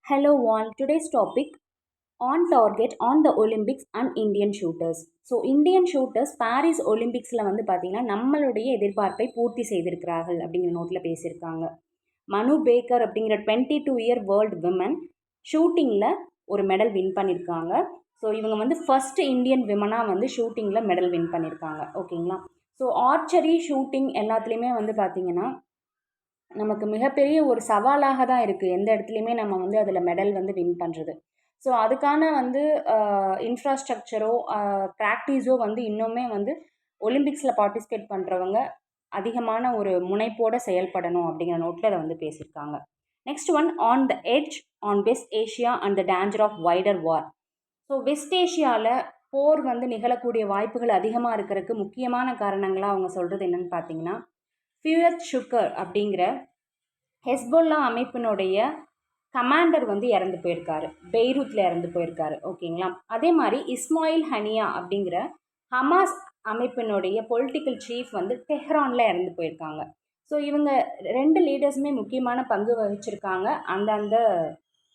Hello all, today's topic on target on the Olympics and Indian shooters. So Indian shooters Paris ஒலிம்பிக்ஸில் வந்து பார்த்திங்கன்னா நம்மளுடைய எதிர்பார்ப்பை பூர்த்தி செய்திருக்கிறார்கள் அப்படிங்கிற நோட்டில் பேசியிருக்காங்க. மனு பேக்கர் அப்படிங்கிற 22-year வேர்ல்டு விமன் ஷூட்டிங்கில் ஒரு மெடல் வின் பண்ணியிருக்காங்க. ஸோ இவங்க வந்து ஃபர்ஸ்ட் இந்தியன் விமனாக வந்து ஷூட்டிங்கில் மெடல் வின் பண்ணியிருக்காங்க. ஓகேங்களா. ஸோ ஆர்ச்சரி ஷூட்டிங் எல்லாத்துலேயுமே வந்து பார்த்திங்கன்னா நமக்கு மிகப்பெரிய ஒரு சவாலாக தான் இருக்குது. எந்த இடத்துலையுமே நம்ம வந்து அதில் மெடல் வந்து வின் பண்ணுறது. ஸோ அதுக்கான வந்து இன்ஃப்ராஸ்ட்ரக்சரோ ப்ராக்டிஸோ வந்து இன்னுமே வந்து ஒலிம்பிக்ஸில் பார்ட்டிசிபேட் பண்ணுறவங்க அதிகமான ஒரு முனைப்போடு செயல்படணும் அப்படிங்கிற நோட்டில் அதை வந்து பேசியிருக்காங்க. Next one, on the edge on West Asia and the danger of wider war. So West ஏஷியாவில் போர் வந்து நிகழக்கூடிய வாய்ப்புகள் அதிகமாக இருக்கிறதுக்கு முக்கியமான காரணங்களாக அவங்க சொல்கிறது என்னென்னு பார்த்தீங்கன்னா, ஃபியூயத் ஷுக்கர் அப்படிங்கிற ஹெஸ்பொல்லா அமைப்பினுடைய கமாண்டர் வந்து இறந்து போயிருக்காரு, பெய்ரூத்தில் இறந்து போயிருக்காரு. ஓகேங்களா. அதே மாதிரி இஸ்மாயில் ஹனியா அப்படிங்கிற ஹமாஸ் அமைப்பினுடைய பொலிட்டிக்கல் சீஃப் வந்து தெஹ்ரானில் இறந்து போயிருக்காங்க. ஸோ இவங்க ரெண்டு லீடர்ஸுமே முக்கியமான பங்கு வகிச்சிருக்காங்க அந்தந்த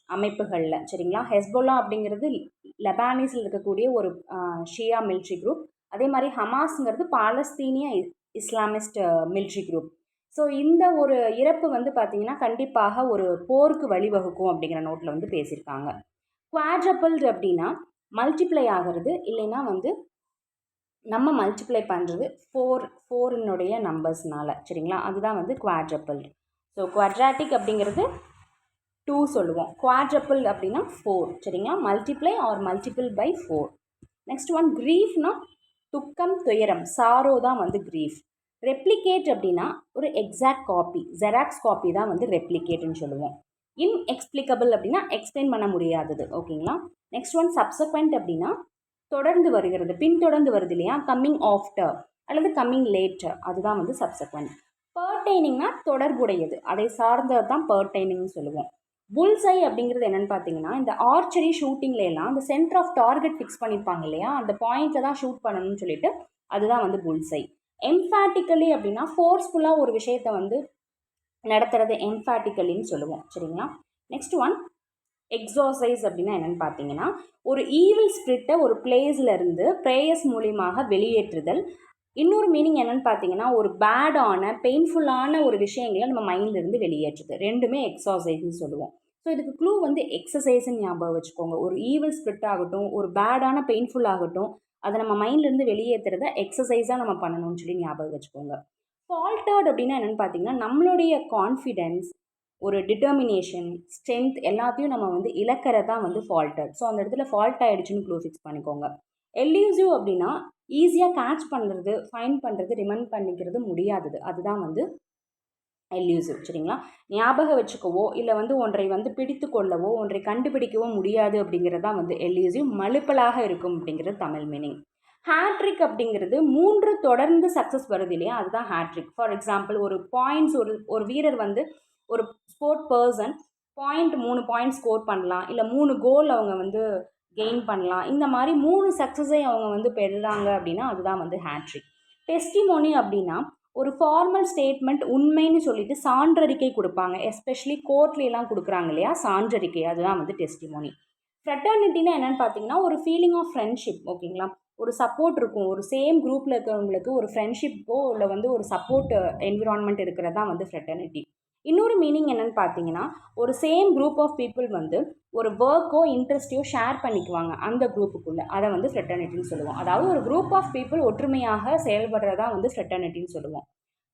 அமைப்புகளில். சரிங்களா. ஹெஸ்பொல்லா அப்படிங்கிறது லெபானிஸில் இருக்கக்கூடிய ஒரு ஷியா மிலிட்ரி குரூப். அதே மாதிரி ஹமாஸ்ங்கிறது பாலஸ்தீனிய இஸ்லாமிஸ்ட் மிலிட்ரி குரூப். ஸோ இந்த ஒரு இறப்பு வந்து பார்த்திங்கன்னா கண்டிப்பாக ஒரு போருக்கு வழிவகுக்கும் அப்படிங்கிற நோட்டில் வந்து பேசியிருக்காங்க. குவாட்ரப்பிள்டு அப்படின்னா மல்டிப்ளை ஆகிறது, இல்லைன்னா வந்து நம்ம மல்டிப்ளை பண்ணுறது ஃபோரினுடைய நம்பர்ஸ்னால. சரிங்களா. அதுதான் வந்து குவாட்ரப்பிள்டு. ஸோ குவாட்ராட்டிக் அப்படிங்கிறது 2 சொல்லுவோம், குவாட்ரப்பிள் அப்படின்னா 4. சரிங்களா. Multiply or multiple by 4. Next one, க்ரீஃப்னா துக்கம், துயரம், சாரோ தான் வந்து க்ரீஃப். ரெப்ளிகேட் அப்படின்னா ஒரு எக்ஸாக்ட் காப்பி, ஜெராக்ஸ் காப்பி தான் வந்து ரெப்ளிகேட்னு சொல்லுவோம். இன்எக்ஸ்பிளிகபிள் அப்படின்னா எக்ஸ்பிளைன் பண்ண முடியாதது. ஓகேங்களா. நெக்ஸ்ட் ஒன், சப்சக்வெண்ட் அப்படின்னா தொடர்ந்து வருகிறது, பின்தொடர்ந்து வருது இல்லையா, கம்மிங் ஆஃப்டர் அல்லது கம்மிங் லேட்டர், அதுதான் வந்து சப்சக்வெண்ட். பர்டைனிங்னா தொடர்புடையது, அதை சார்ந்தது தான் பர்டைனிங்னு சொல்லுவோம். புல்ஸை அப்படிங்கிறது என்னென்னு பார்த்தீங்கன்னா, இந்த ஆர்ச்சரி ஷூட்டிங்ல எல்லாம் அந்த சென்டர் ஆஃப் டார்கெட் ஃபிக்ஸ் பண்ணியிருப்பாங்க இல்லையா, அந்த பாயிண்ட்டில் தான் ஷூட் பண்ணணும்னு சொல்லிட்டு அதுதான் வந்து புல்ஸை. எம்ஃபேட்டிக்கலி அப்படின்னா ஃபோர்ஸ்ஃபுல்லாக ஒரு விஷயத்தை வந்து நடத்துறது எம்ஃபேட்டிக்கலின்னு சொல்லுவோம். சரிங்களா. நெக்ஸ்ட் ஒன், எக்ஸாசைஸ் அப்படின்னா என்னென்னு பார்த்தீங்கன்னா, ஒரு ஈவில் ஸ்பிரிட்டை ஒரு பிளேஸில் இருந்து ப்ரேயர்ஸ் மூலியமாக வெளியேற்றுதல். இன்னொரு மீனிங் என்னென்னு பார்த்தீங்கன்னா, ஒரு பேடான பெயின்ஃபுல்லான ஒரு விஷயங்களை நம்ம மைண்ட்லேருந்து வெளியேற்றுது. ரெண்டுமே எக்ஸாசைஸ்ன்னு சொல்லுவோம். ஸோ இதுக்கு க்ளூ வந்து எக்ஸசைஸ்ன்னு ஞாபகம் வச்சுக்கோங்க. ஒரு ஈவில் ஸ்பிரிட் ஆகட்டும், ஒரு பேடான பெயின்ஃபுல் ஆகட்டும், அதை நம்ம மைண்ட்லேருந்து வெளியேற்றுறத எக்ஸசைஸாக நம்ம பண்ணணும்னு சொல்லி ஞாபகம் வச்சுக்கோங்க. ஃபால்டர்ட் அப்படின்னா என்னென்னு பார்த்தீங்கன்னா, நம்மளுடைய கான்ஃபிடென்ஸ், ஒரு டிட்டர்மினேஷன், ஸ்ட்ரென்த் எல்லாத்தையும் நம்ம வந்து இழக்கிறதான் வந்து ஃபால்டர்ட். ஸோ அந்த இடத்துல ஃபால்ட் ஆகிடுச்சுன்னு க்ளூ ஃபிக்ஸ் பண்ணிக்கோங்க. எல்யூசிவ் அப்படின்னா ஈஸியாக கேட்ச் பண்ணுறது, ஃபைன் பண்ணுறது, ரிமைண்ட் பண்ணிக்கிறது முடியாதது, அதுதான் வந்து எல்யூசிவ். சரிங்களா. ஞாபகம் வச்சுக்கவோ இல்லை வந்து ஒன்றை வந்து பிடித்து கொள்ளவோ ஒன்றை கண்டுபிடிக்கவோ முடியாது அப்படிங்கிறது தான் வந்து எல்யூசிவ். மலுப்பலாக இருக்கும் அப்படிங்கிறது தமிழ் மீனிங். ஹேட்ரிக் அப்படிங்கிறது 3 தொடர்ந்து சக்ஸஸ் வருது இல்லையா, அதுதான் ஹேட்ரிக். ஃபார் எக்ஸாம்பிள், ஒரு பாயிண்ட்ஸ் ஒரு வீரர் வந்து ஒரு ஸ்போர்ட் பர்சன் 3 பாயிண்ட் ஸ்கோர் பண்ணலாம், இல்லை 3 கோல் அவங்க வந்து கெயின் பண்ணலாம். இந்த மாதிரி 3 சக்ஸஸை அவங்க வந்து பெறுறாங்க அப்படின்னா அதுதான் வந்து ஹேட்ரிக். டெஸ்டிமோனி அப்படின்னா ஒரு ஃபார்மல் ஸ்டேட்மெண்ட் உண்மைன்னு சொல்லிட்டு சான்றறிக்கை கொடுப்பாங்க. எஸ்பெஷலி கோர்ட்லாம் கொடுக்குறாங்க இல்லையா சான்றறிக்கை, அதுதான் வந்து டெஸ்டிமோனி. ஃப்ரெட்டர்னிட்டினா என்னென்னு பார்த்தீங்கன்னா ஒரு ஃபீலிங் ஆஃப் ஃப்ரெண்ட்ஷிப். ஓகேங்களா. ஒரு சப்போர்ட் இருக்கும், ஒரு சேம் குரூப்பில் இருக்கிறவங்களுக்கு ஒரு ஃப்ரெண்ட்ஷிப்போ இல்லை வந்து ஒரு சப்போர்ட் என்விரான்மெண்ட் இருக்கிறது தான் வந்து ஃப்ரெட்டர்னிட்டி. இன்னொரு மீனிங் என்னென்னு பார்த்தீங்கன்னா, ஒரு சேம் குரூப் ஆஃப் பீப்புள் வந்து ஒரு ஒர்க்கோ இன்ட்ரெஸ்ட்டையோ ஷேர் பண்ணிக்குவாங்க அந்த குரூப்புக்குள்ளே, அதை வந்து ஃப்ரெட்டர்னிட்டின்னு சொல்லுவோம். அதாவது ஒரு குரூப் ஆஃப் பீப்புள் ஒற்றுமையாக செயல்படுறதா வந்து ஃப்ரெட்டர்னிட்டின்னு சொல்லுவோம்.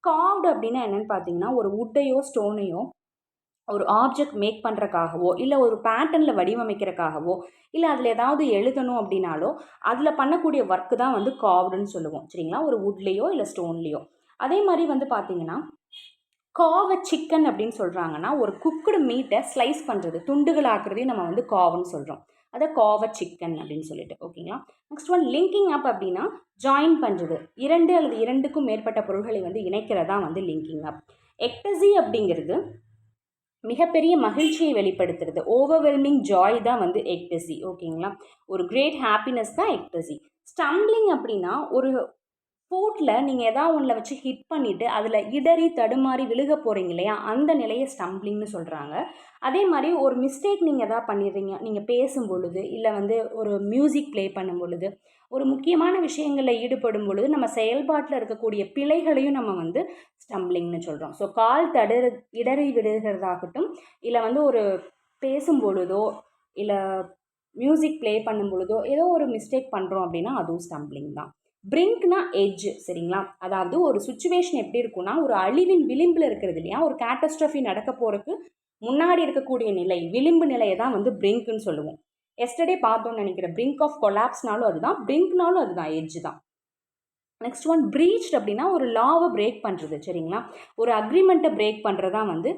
கார்வ்டு அப்படின்னா என்னென்னு பார்த்தீங்கன்னா, ஒரு வுட்டையோ ஸ்டோனையோ ஒரு ஆப்ஜெக்ட் மேக் பண்ணுறக்காகவோ இல்லை ஒரு பேட்டர்னில் வடிவமைக்கிறக்காகவோ இல்லை அதில் ஏதாவது எழுதணும் அப்படின்னாலோ அதில் பண்ணக்கூடிய ஒர்க்கு தான் வந்து கார்வ்டுன்னு சொல்லுவோம். சரிங்களா. ஒரு வுட்லேயோ இல்லை ஸ்டோன்லேயோ. அதே மாதிரி வந்து பார்த்தீங்கன்னா, காவ சிக்கன் அப்படின்னு சொல்கிறாங்கன்னா ஒரு குக்குடு மீட்டை ஸ்லைஸ் பண்ணுறது, துண்டுகள் ஆக்குறதையும் நம்ம வந்து காவுன்னு சொல்கிறோம். அதை காவ சிக்கன் அப்படின்னு சொல்லிட்டு. ஓகேங்களா. நெக்ஸ்ட் ஒன், லிங்கிங் அப் அப்படின்னா ஜாயின் பண்ணுறது, 2 அல்லது 2க்கும் மேற்பட்ட பொருள்களை வந்து இணைக்கிறதா வந்து லிங்கிங் அப். எக்டசி அப்படிங்கிறது மிகப்பெரிய மகிழ்ச்சியை வெளிப்படுத்துறது, ஓவர்வெல்மிங் ஜாய் தான் வந்து எக்டசி. ஓகேங்களா. ஒரு கிரேட் ஹாப்பினஸ் தான் எக்டசி. ஸ்டம்பிளிங் அப்படின்னா ஒரு ஃபூட்டில் நீங்கள் எதாவது ஒன்றில் வச்சு ஹிட் பண்ணிவிட்டு அதில் இடறி தடுமாறி விழுக போகிறீங்க இல்லையா, அந்த நிலையை ஸ்டம்பிளிங்னு சொல்கிறாங்க. அதே மாதிரி ஒரு மிஸ்டேக் நீங்கள் எதாவது பண்ணிடுறீங்க, நீங்கள் பேசும் பொழுது, இல்லை வந்து ஒரு மியூசிக் ப்ளே பண்ணும் பொழுது, ஒரு முக்கியமான விஷயங்களில் ஈடுபடும் பொழுது நம்ம செயல்பாட்டில் இருக்கக்கூடிய பிழைகளையும் நம்ம வந்து ஸ்டம்பிளிங்னு சொல்கிறோம். ஸோ கால் இடறி விடுகிறதாகட்டும், இல்லை வந்து ஒரு பேசும் பொழுதோ, இல்லை மியூசிக் ப்ளே பண்ணும் பொழுதோ ஏதோ ஒரு மிஸ்டேக் பண்ணுறோம் அப்படின்னா அதுவும் ஸ்டம்பிளிங் தான். பிரிங்க்னா எட்ஜ், சரிங்களா? அதாவது ஒரு சுச்சுவேஷன் எப்படி இருக்கும்னா, ஒரு அழிவின் விளிம்பில் இருக்கிறது இல்லையா, ஒரு கேட்டஸ்ட்ரஃபி நடக்க போகிறதுக்கு முன்னாடி இருக்கக்கூடிய நிலை, விளிம்பு நிலையை தான் வந்து பிரிங்க்னு சொல்லுவோம். எஸ்டர்டே பார்த்தோம்னு நினைக்கிறேன், பிரிங்க் ஆஃப் கொலாப்ஸ்னாலும் அதுதான், பிரிங்க்னாலும் அதுதான், எட்ஜ் தான். நெக்ஸ்ட் ஒன் பிரீச்ட் அப்படின்னா ஒரு லாவை பிரேக் பண்ணுறது, சரிங்களா? ஒரு அக்ரிமெண்ட்டை பிரேக் பண்ணுறது தான் வந்து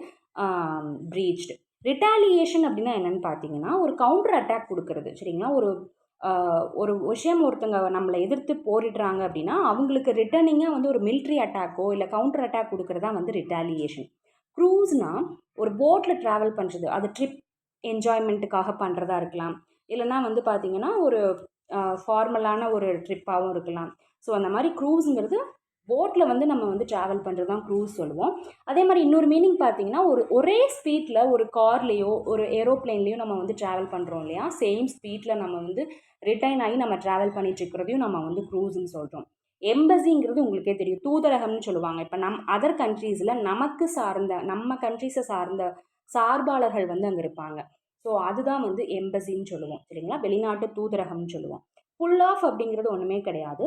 பிரீச்டு. ரிட்டாலியேஷன் அப்படின்னா என்னென்னு பார்த்தீங்கன்னா, ஒரு கவுண்டர் அட்டாக் கொடுக்கறது, சரிங்களா? ஒரு விஷயம் ஒருத்தங்க நம்மளை எதிர்த்து போரிடுறாங்க அப்படின்னா அவங்களுக்கு ரிட்டர்னிங்காக வந்து ஒரு மிலிட்ரி அட்டாக்கோ இல்லை கவுண்டர் அட்டாக் கொடுக்குறதா வந்து ரிட்டாலியேஷன். க்ரூஸ்னால் ஒரு போட்டில் ட்ராவல் பண்ணுறது, அது ட்ரிப் என்ஜாய்மெண்ட்டுக்காக பண்ணுறதா இருக்கலாம், இல்லைனா வந்து பார்த்திங்கன்னா ஒரு ஃபார்மலான ஒரு ட்ரிப்பாகவும் இருக்கலாம். ஸோ அந்த மாதிரி க்ரூஸுங்கிறது போட்டில் வந்து நம்ம வந்து ட்ராவல் பண்ணுறது தான் க்ரூஸ் சொல்லுவோம். அதே மாதிரி இன்னொரு மீனிங் பார்த்தீங்கன்னா, ஒரே ஸ்பீட்டில் ஒரு கார்லேயோ ஒரு ஏரோப்ளேன்லேயோ நம்ம வந்து ட்ராவல் பண்ணுறோம் இல்லையா, சேம் ஸ்பீட்டில் நம்ம வந்து ரிட்டைன் ஆகி நம்ம ட்ராவல் பண்ணிட்டுருக்கிறதையும் நம்ம வந்து க்ரூஸ்ன்னு சொல்கிறோம். எம்பசிங்கிறது உங்களுக்கே தெரியும், தூதரகம்னு சொல்லுவாங்க. இப்போ அதர் கண்ட்ரீஸில் நமக்கு சார்ந்த, நம்ம கண்ட்ரீஸை சார்ந்த சார்பாளர்கள் வந்து அங்கே இருப்பாங்க. ஸோ அதுதான் வந்து எம்பசின்னு சொல்லுவோம், சரிங்களா? வெளிநாட்டு தூதரகம்னு சொல்லுவோம். புல் ஆஃப் அப்படிங்கிறது ஒன்றுமே கிடையாது,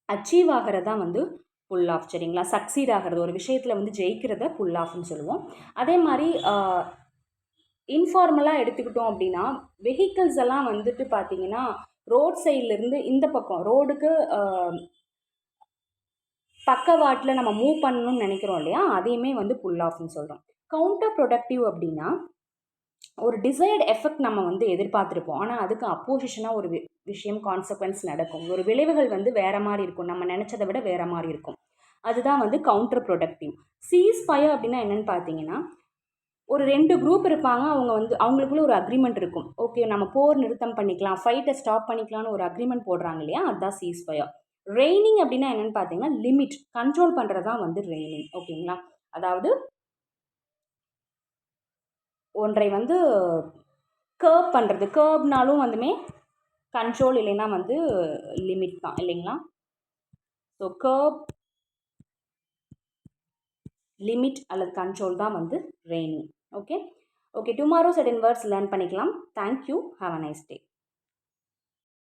அச்சீவ் ஆகிறது தான் வந்து புல் ஆஃப், சரிங்களா? சக்சீட் ஆகிறது, ஒரு விஷயத்தில் வந்து ஜெயிக்கிறத புல் ஆஃப்னு சொல்லுவோம். அதே மாதிரி இன்ஃபார்மலாக எடுத்துக்கிட்டோம் அப்படின்னா, வெஹிக்கிள்ஸ் எல்லாம் வந்துட்டு பார்த்தீங்கன்னா ரோட் சைட்லேருந்து இந்த பக்கம் ரோடுக்கு பக்கவாட்டில் நம்ம மூவ் பண்ணணும்னு நினைக்கிறோம் இல்லையா, அதையுமே வந்து புல் ஆஃப்னு சொல்கிறோம். கவுண்டர் ப்ரொடக்டிவ் அப்படின்னா ஒரு டிசைர்டு எஃபெக்ட் நம்ம வந்து எதிர்பார்த்துருப்போம், ஆனால் அதுக்கு அப்போசிஷனாக ஒரு விஷயம் கான்செக்வன்ஸ் நடக்கும், ஒரு விளைவுகள் வந்து வேறு மாதிரி இருக்கும், நம்ம நினச்சதை விட வேறு மாதிரி இருக்கும். அதுதான் வந்து கவுண்டர் ப்ரொடக்டிவ். சீஸ் ஃபயர் அப்படின்னா என்னென்னு பார்த்தீங்கன்னா, ஒரு 2 குரூப் இருப்பாங்க, அவங்க வந்து அவங்களுக்குள்ள ஒரு அக்ரிமெண்ட் இருக்கும், ஓகே நம்ம போர் நிறுத்தம் பண்ணிக்கலாம், ஃபைட்டை ஸ்டாப் பண்ணிக்கலாம்னு ஒரு அக்ரிமெண்ட் போடுறாங்க இல்லையா, அதுதான் சீஸ் ஃபயர். ரெய்னிங் அப்படின்னா என்னென்னு பார்த்தீங்கன்னா, லிமிட் கண்ட்ரோல் பண்ணுறது தான் வந்து ரெய்னிங், ஓகேங்களா? அதாவது ஒன்றை வந்து கர்ப் பண்ணுறது, கர்ப்னாலும் வந்துமே கண்ட்ரோல், இல்லைன்னா வந்து லிமிட் தான், இல்லைங்களா? ஸோ கர்ப், லிமிட் அல்லது கண்ட்ரோல் தான் வந்து reining. Okay okay, tomorrow set in words learn பண்ணிக்கலாம். Thank you, have a nice day.